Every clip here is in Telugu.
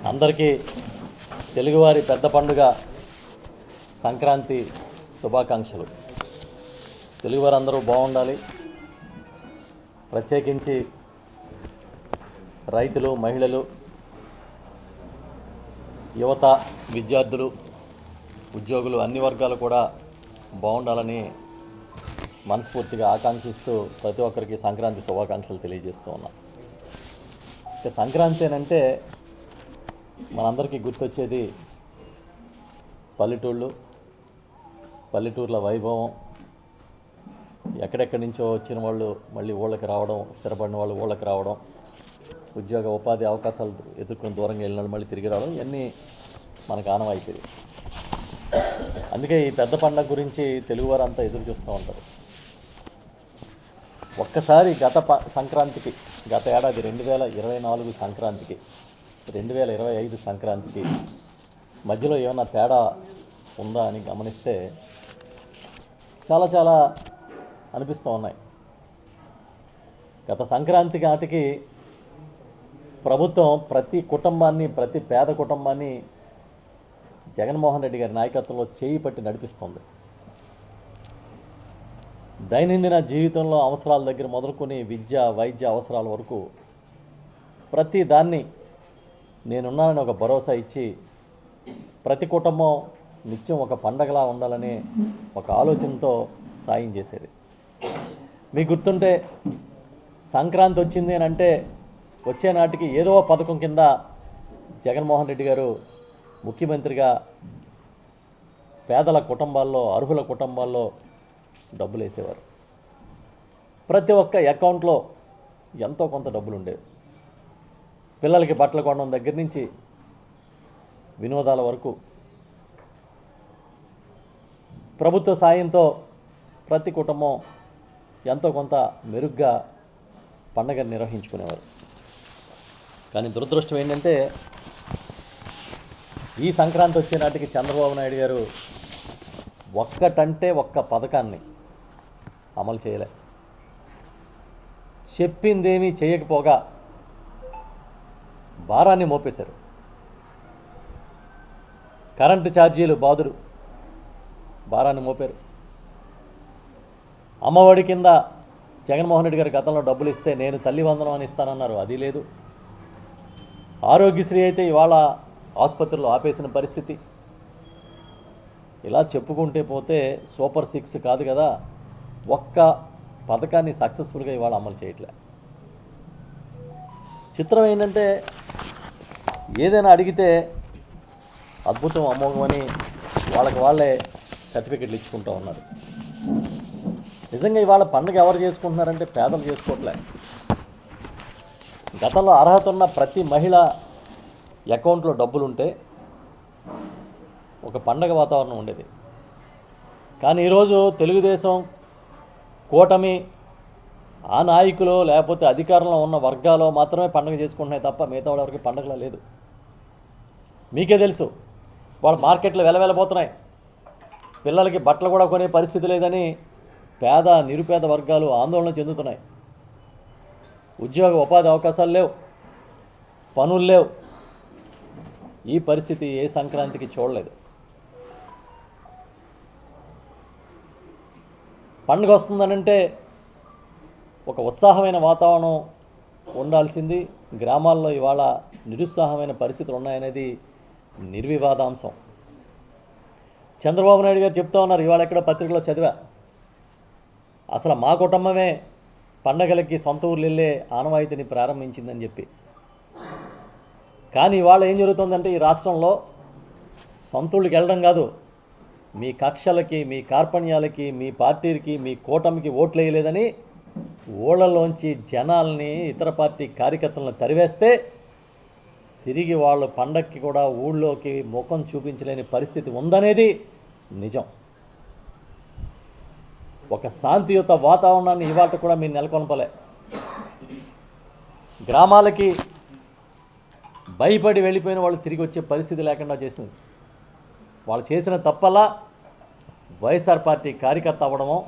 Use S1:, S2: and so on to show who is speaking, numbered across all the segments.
S1: అందరికీ తెలుగువారి పెద్ద పండుగ సంక్రాంతి శుభాకాంక్షలు. తెలుగువారందరూ బాగుండాలి. ప్రత్యేకించి రైతులు, మహిళలు, యువత, విద్యార్థులు, ఉద్యోగులు అన్ని వర్గాలు కూడా బాగుండాలని మనస్ఫూర్తిగా ఆకాంక్షిస్తూ ప్రతి ఒక్కరికి సంక్రాంతి శుభాకాంక్షలు తెలియజేస్తూ ఉన్నాం. సంక్రాంతి అంటే మనందరికీ గుర్తొచ్చేది పల్లెటూర్ల వైభవం. ఎక్కడెక్కడి నుంచో వచ్చిన వాళ్ళు మళ్ళీ ఊళ్ళకి రావడం, స్థిరపడిన వాళ్ళు ఊళ్ళకి రావడం, ఉద్యోగ ఉపాధి అవకాశాలు ఎదుర్కొని దూరంగా వెళ్ళిన మళ్ళీ తిరిగి రావడం, ఇవన్నీ మనకు ఆనవాయితీది. అందుకే ఈ పెద్ద పండుగ గురించి తెలుగువారు అంతా ఎదురు చూస్తూ ఉంటారు. ఒక్కసారి సంక్రాంతికి, గత ఏడాది 2024 సంక్రాంతికి 2025 సంక్రాంతికి మధ్యలో ఏమైనా తేడా ఉందా అని గమనిస్తే చాలా అనిపిస్తూ ఉన్నాయి. గత సంక్రాంతి నాటికి ప్రభుత్వం ప్రతి కుటుంబాన్ని, ప్రతి పేద కుటుంబాన్ని జగన్మోహన్ రెడ్డి గారి నాయకత్వంలో చేయి పట్టి నడిపిస్తుంది. దైనందిన జీవితంలో అవసరాల దగ్గర మొదలుకొని విద్య, వైద్య అవసరాల వరకు ప్రతి దాన్ని నేనున్నానని ఒక భరోసా ఇచ్చి ప్రతి కుటుంబం నిత్యం ఒక పండగలా ఉండాలని ఒక ఆలోచనతో సాయం చేసేది. మీకు గుర్తుంటే సంక్రాంతి వచ్చింది అని అంటే వచ్చే నాటికి ఏదో పథకం కింద జగన్మోహన్ రెడ్డి గారు ముఖ్యమంత్రిగా పేదల కుటుంబాల్లో, అర్హుల కుటుంబాల్లో డబ్బులు వేసేవారు. ప్రతి ఒక్క అకౌంట్లో ఎంతో కొంత డబ్బులు ఉండేవి. పిల్లలకి బట్టలు కొనడం దగ్గర నుంచి వినోదాల వరకు ప్రభుత్వ సాయంతో ప్రతి కుటుంబం ఎంతో కొంత మెరుగ్గా పండగ నిర్వహించుకునేవారు. కానీ దురదృష్టం ఏంటంటే ఈ సంక్రాంతి వచ్చే నాటికి చంద్రబాబు నాయుడు గారు ఒక్క పథకాన్ని అమలు చేయలే. చెప్పిందేమీ చేయకపోగా భారాన్ని మోపేశారు. కరెంటు ఛార్జీలు బాదురు భారాన్ని మోపారు. అమ్మఒడి కింద జగన్మోహన్ రెడ్డి గారు గతంలో డబ్బులు ఇస్తే నేను తల్లి వందనం అని ఇస్తానన్నారు, అది లేదు. ఆరోగ్యశ్రీ అయితే ఇవాళ ఆసుపత్రులు ఆపేసిన పరిస్థితి. ఇలా చెప్పుకుంటే పోతే సూపర్ 6 కాదు కదా, ఒక్క పథకాన్ని సక్సెస్ఫుల్గా ఇవాళ అమలు చేయట్లే. చిత్రం ఏంటంటే ఏదైనా అడిగితే అద్భుతం, అమోఘమని వాళ్ళే సర్టిఫికెట్లు ఇచ్చుకుంటూ ఉన్నారు. నిజంగా ఇవాళ పండుగ ఎవరు చేసుకుంటున్నారంటే పేదలు చేసుకోవట్లే. గతంలో అర్హత ఉన్న ప్రతి మహిళ అకౌంట్లో డబ్బులుంటే ఒక పండగ వాతావరణం ఉండేది. కానీ ఈరోజు తెలుగుదేశం కూటమి ఆ నాయకులు లేకపోతే అధికారంలో ఉన్న వర్గాలు మాత్రమే పండుగ చేసుకుంటున్నాయి తప్ప మిగతా వాళ్ళకి పండుగలా లేదు. మీకే తెలుసు, వాళ్ళ మార్కెట్లు వెలవెలబోతున్నాయి. పిల్లలకి బట్టలు కూడా కొనే పరిస్థితి లేదని పేద, నిరుపేద వర్గాలు ఆందోళన చెందుతున్నాయి. ఉద్యోగ ఉపాధి అవకాశాలు లేవు, పనులు లేవు. ఈ పరిస్థితి ఏ సంక్రాంతికి చూడలేదు. పండుగ వస్తుందనంటే ఒక ఉత్సాహమైన వాతావరణం ఉండాల్సింది. గ్రామాల్లో ఇవాళ నిరుత్సాహమైన పరిస్థితులు ఉన్నాయనేది నిర్వివాదాంశం. చంద్రబాబు నాయుడు గారు చెప్తా ఉన్నారు, ఇవాళ ఎక్కడో పత్రికలో చదివా, అసలు మా కుటుంబమే పండగలకి సొంత ఊర్లు వెళ్ళే ఆనవాయితీని ప్రారంభించిందని చెప్పి. కానీ ఇవాళ ఏం జరుగుతుందంటే ఈ రాష్ట్రంలో సొంత ఊళ్ళకి వెళ్ళడం కాదు, మీ కక్షలకి, మీ కార్పణ్యాలకి, మీ పార్టీలకి, మీ కూటమికి ఓట్లు వేయలేదని ఊళ్ళలోంచి జనాల్ని, ఇతర పార్టీ కార్యకర్తలను తరివేస్తే తిరిగి వాళ్ళు పండక్కి కూడా ఊళ్ళోకి ముఖం చూపించలేని పరిస్థితి ఉందనేది నిజం. ఒక శాంతియుత వాతావరణాన్ని ఇవాళ కూడా మీరు నెలకొల్పలే. గ్రామాలకి భయపడి వెళ్ళిపోయిన వాళ్ళు తిరిగి వచ్చే పరిస్థితి లేకుండా చేసింది. వాళ్ళు చేసిన తప్పలా వైఎస్ఆర్ పార్టీ కార్యకర్త అవ్వడమో,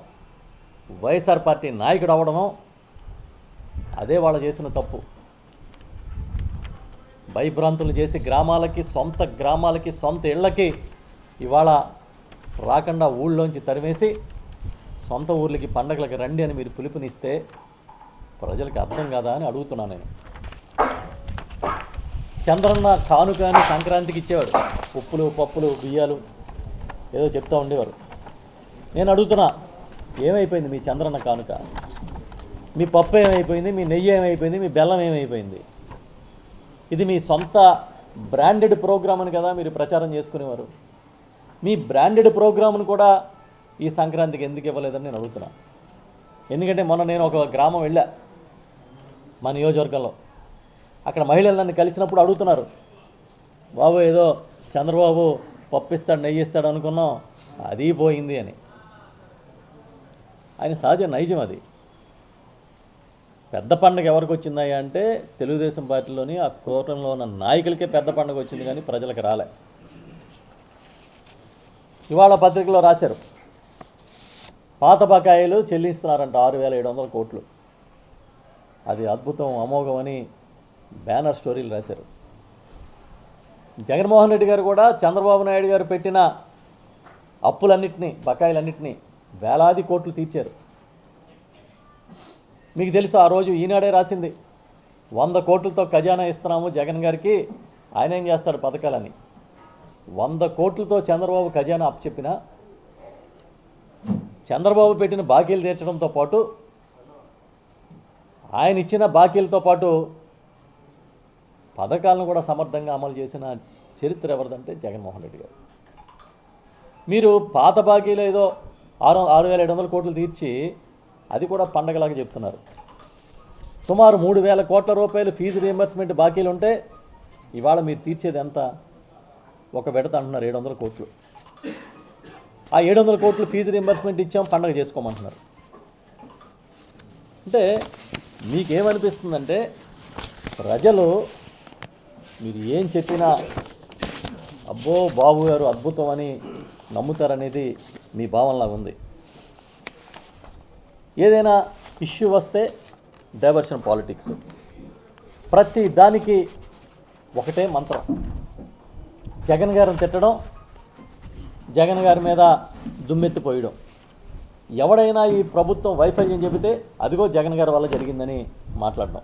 S1: వైఎస్ఆర్ పార్టీ నాయకుడు అవ్వడమో, అదే వాళ్ళు చేసిన తప్పు. భయభ్రాంతులు చేసి గ్రామాలకి సొంత ఇళ్ళకి ఇవాళ రాకుండా ఊళ్ళోంచి తరిమేసి సొంత ఊర్లకి పండగలకి రండి అని మీరు పిలుపునిస్తే ప్రజలకు అర్థం కాదా అని అడుగుతున్నాను నేను. చంద్రన్న కానుక అని సంక్రాంతికి ఇచ్చేవాడు, ఉప్పులు పప్పులు బియ్యాలు ఏదో చెప్తూ ఉండేవారు. నేను అడుగుతున్నా, ఏమైపోయింది మీ చంద్రన్న కానుక? మీ పప్పు ఏమైపోయింది? మీ నెయ్యి ఏమైపోయింది? మీ బెల్లం ఏమైపోయింది? ఇది మీ సొంత బ్రాండెడ్ ప్రోగ్రామ్ అని కదా మీరు ప్రచారం చేసుకునేవారు. మీ బ్రాండెడ్ ప్రోగ్రామ్ను కూడా ఈ సంక్రాంతికి ఎందుకు ఇవ్వలేదని నేను అడుగుతున్నా. ఎందుకంటే మొన్న నేను ఒక గ్రామం వెళ్ళా మా నియోజకవర్గంలో. అక్కడ మహిళలు నన్ను కలిసినప్పుడు అడుగుతున్నారు, బాబు ఏదో చంద్రబాబు పప్పిస్తాడు నెయ్యి ఇస్తాడు అనుకున్నాం, అది పోయింది అని. ఆయన సహజ నైజం అది. పెద్ద పండుగ ఎవరికి వచ్చిందయ్యా అంటే తెలుగుదేశం పార్టీలోని ఆ కూటమిలో ఉన్న నాయకులకే పెద్ద పండుగ వచ్చింది, కానీ ప్రజలకు రాలే. ఇవాళ పత్రికలో రాశారు, పాత బకాయిలు చెల్లిస్తున్నారంట 6,700 కోట్లు. అది అద్భుతం, అమోఘం అని బ్యానర్ స్టోరీలు రాశారు. జగన్మోహన్ రెడ్డి గారు కూడా చంద్రబాబు నాయుడు గారు పెట్టిన అప్పులన్నింటినీ, బకాయిలన్నింటినీ వేలాది కోట్లు తీర్చారు. మీకు తెలుసు, ఆ రోజు ఈనాడే రాసింది 100 కోట్లతో ఖజానా ఇస్తున్నాము జగన్ గారికి, ఆయన ఏం చేస్తాడు పథకాలని. 100 కోట్లతో చంద్రబాబు ఖజానా అప్పచెప్పినా చంద్రబాబు పెట్టిన బాకీలు తీర్చడంతో పాటు ఆయన ఇచ్చిన బాకీలతో పాటు పథకాలను కూడా సమర్థంగా అమలు చేసిన చరిత్ర ఎవరిదంటే జగన్మోహన్ రెడ్డి గారు. మీరు పాత బాకీలు ఏదో 6,700 కోట్లు తీర్చి అది కూడా పండగలాగా చెప్తున్నారు. సుమారు 3,000 కోట్ల రూపాయలు ఫీజు రీయింబర్స్మెంట్ బాకీలు ఉంటే ఇవాళ మీరు తీర్చేది ఎంత? ఒక విడత అంటున్నారు 700 కోట్లు. ఆ 700 కోట్లు ఫీజు రీయింబర్స్మెంట్ ఇచ్చాం, పండగ చేసుకోమంటున్నారు. అంటే మీకేమనిపిస్తుందంటే ప్రజలు మీరు ఏం చెప్పినా అబ్బో బాబు గారు అద్భుతం అని నమ్ముతారనేది మీ భావనలా ఉంది. ఏదైనా ఇష్యూ వస్తే డైవర్షన్ పాలిటిక్స్, ప్రతి దానికి ఒకటే మంత్రం, జగన్ గారిని తిట్టడం, జగన్ గారి మీద దుమ్మెత్తిపోయడం. ఎవడైనా ఈ ప్రభుత్వం వైఫల్యం చెబితే అదిగో జగన్ గారి వల్ల జరిగిందని మాట్లాడడం.